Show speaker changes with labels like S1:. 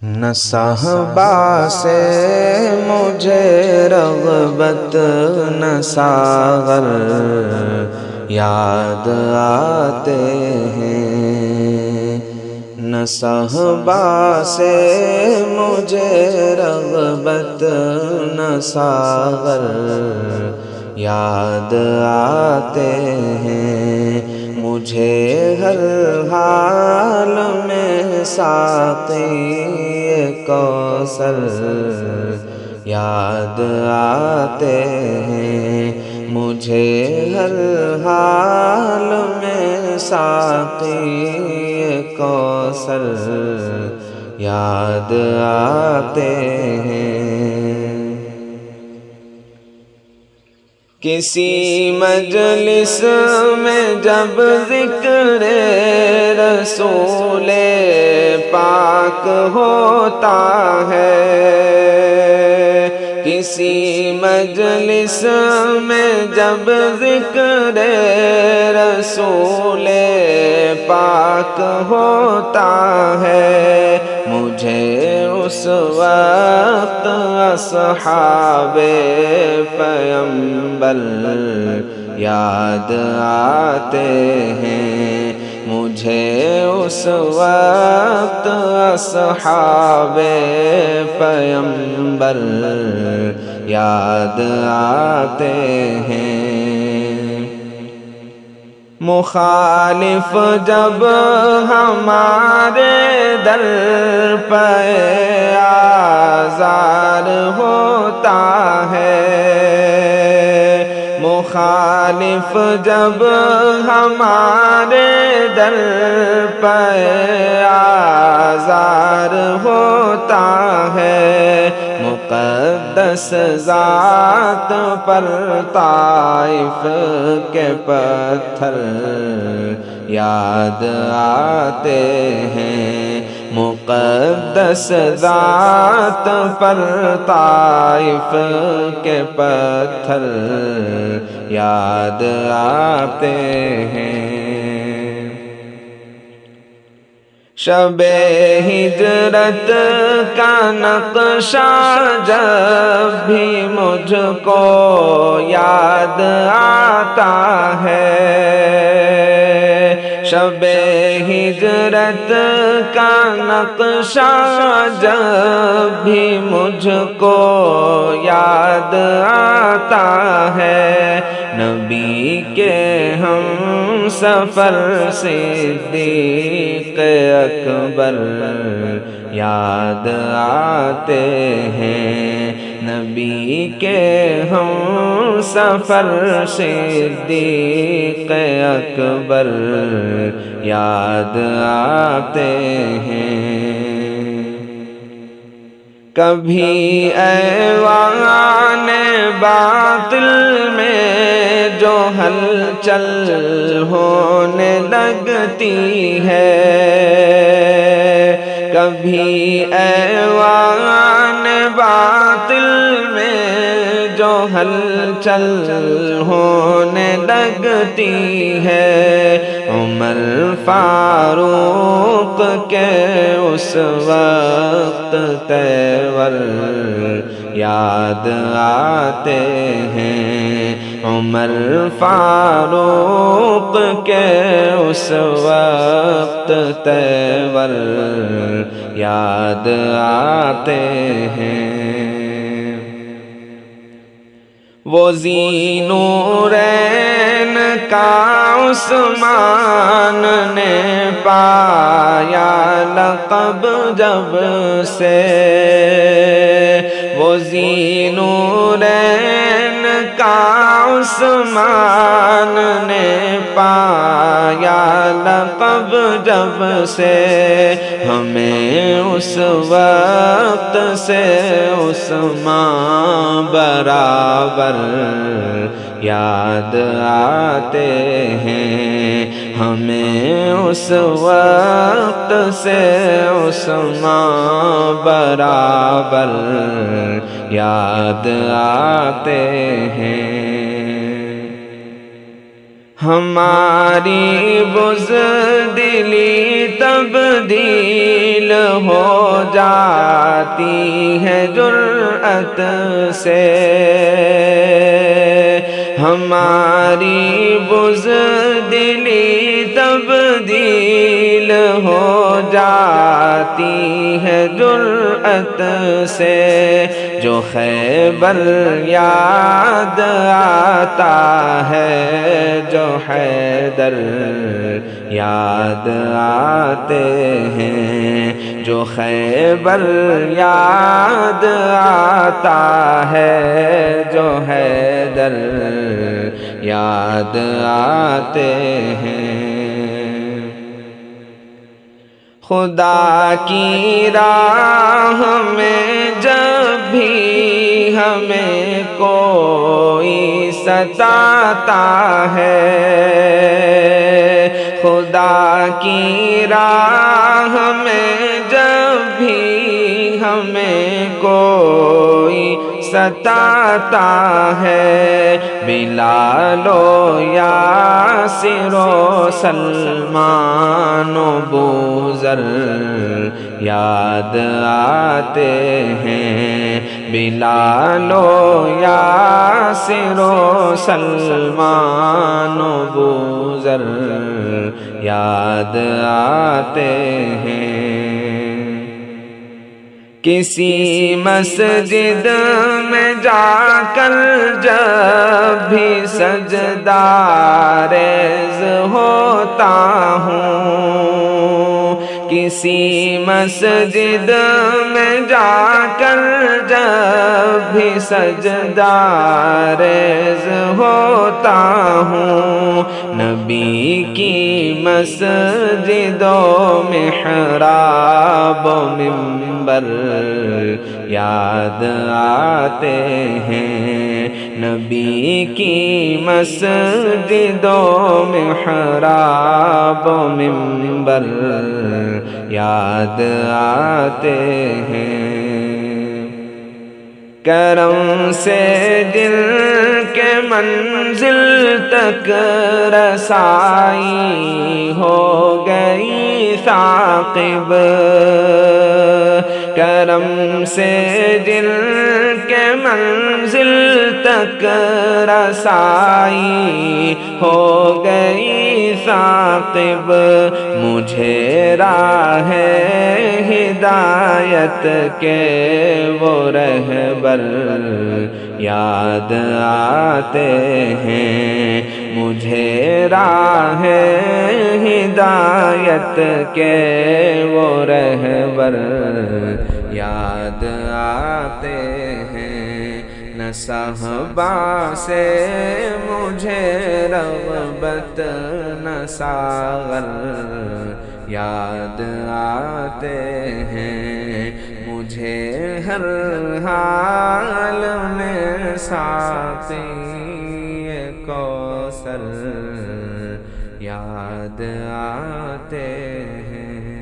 S1: نہ صحبا سے مجھے رغبت نہ ساغر یاد آتے ہیں، نہ صحبا سے مجھے رغبت نہ ساغر یاد آتے ہیں، مجھے ہر حال میں ساقی کوثر یاد آتے ہیں، مجھے ہر حال میں ساقی کوثر یاد آتے ہیں۔ کسی مجلس میں جب ذکر رسول پاک ہوتا ہے، کسی مجلس میں جب ذکر رسول پاک ہوتا ہے، مجھے اس وقت اصحاب پیغمبر یاد آتے ہیں، مجھے اس وقت اصحاب پیغمبر یاد آتے ہیں۔ مخالف جب ہمارے در پہ آزار ہوتا ہے، مخالف جب ہمارے در پہ آزار ہوتا ہے، مقدس ذات پر طائف کے پتھر یاد آتے ہیں، مقدس ذات پر طائف کے پتھر یاد آتے ہیں۔ شب ہجرت کا نقشہ جب بھی مجھ کو یاد آتا ہے، شب ہجرت کا نقشہ جب بھی مجھ کو یاد آتا ہے، نبی کے ہم سفر صدیق اکبر یاد آتے ہیں، نبی کے ہم سفر صدیق اکبر یاد آتے ہیں۔ کبھی ایوان باطل میں جو ہلچل ہونے لگتی ہے، کبھی ایوان باطل میں جو ہلچل ہونے لگتی ہے، عمر فاروق کے اس وقت تیور یاد آتے ہیں، عمر فاروق کے اس وقت تیور یاد آتے ہیں۔ وہ ذی نورین کا عثمان نے پایا لقب جب سے، وہ ذی نورین کا عثمان نے پایا لقب جب سے، ہمیں اس وقت سے عثمان برابر یاد آتے ہیں، ہمیں اس وقت سے عثمان برابر یاد آتے ہیں۔ ہماری بزدلی تبدیل تبدیل ہو جاتی ہے جرأت سے، ہماری بزدلی تبدیل ہو جاتی ہے جرأت سے، جو خیبر یاد آتا ہے، جو حیدر یاد آتے ہیں، جو خیبر یاد آتا ہے، جو حیدر یاد آتے ہیں۔ خدا کی راہ میں جب بھی ہمیں کوئی ستاتا ہے، خدا کی راہ میں جب بھی ہمیں کوئی ستاتا ہے، بلال و یاسر و سلمان و بوذر یاد آتے ہیں، بلال و یاسر و سلمان و بوذر یاد آتے ہیں۔ کسی مسجد میں جا کر جب بھی سجدہ ریز ہوتا ہوں، کسی مسجد میں جا کر جب بھی سجدہ ریز ہوتا ہوں، نبی کی مسجد و محراب و منبر یاد آتے ہیں، نبی کی مسجد و محراب و منبر یاد آتے ہیں۔ کرم سے دل کے منزل تک رسائی ہو گئی ثاقب، کرم سے دل کے منزل تک رسائی ہو گئی ثاقب، مجھے راہ ہدایت کے وہ رہبر یاد آتے ہیں، مجھے راہ ہدایت کے وہ رہبر یاد آتے ہیں، نہ صحبہ سے مجھے رغبت نہ ساغر یاد آتے ہیں، مجھے ہر حال میں ساقی کوثر یاد آتے ہیں۔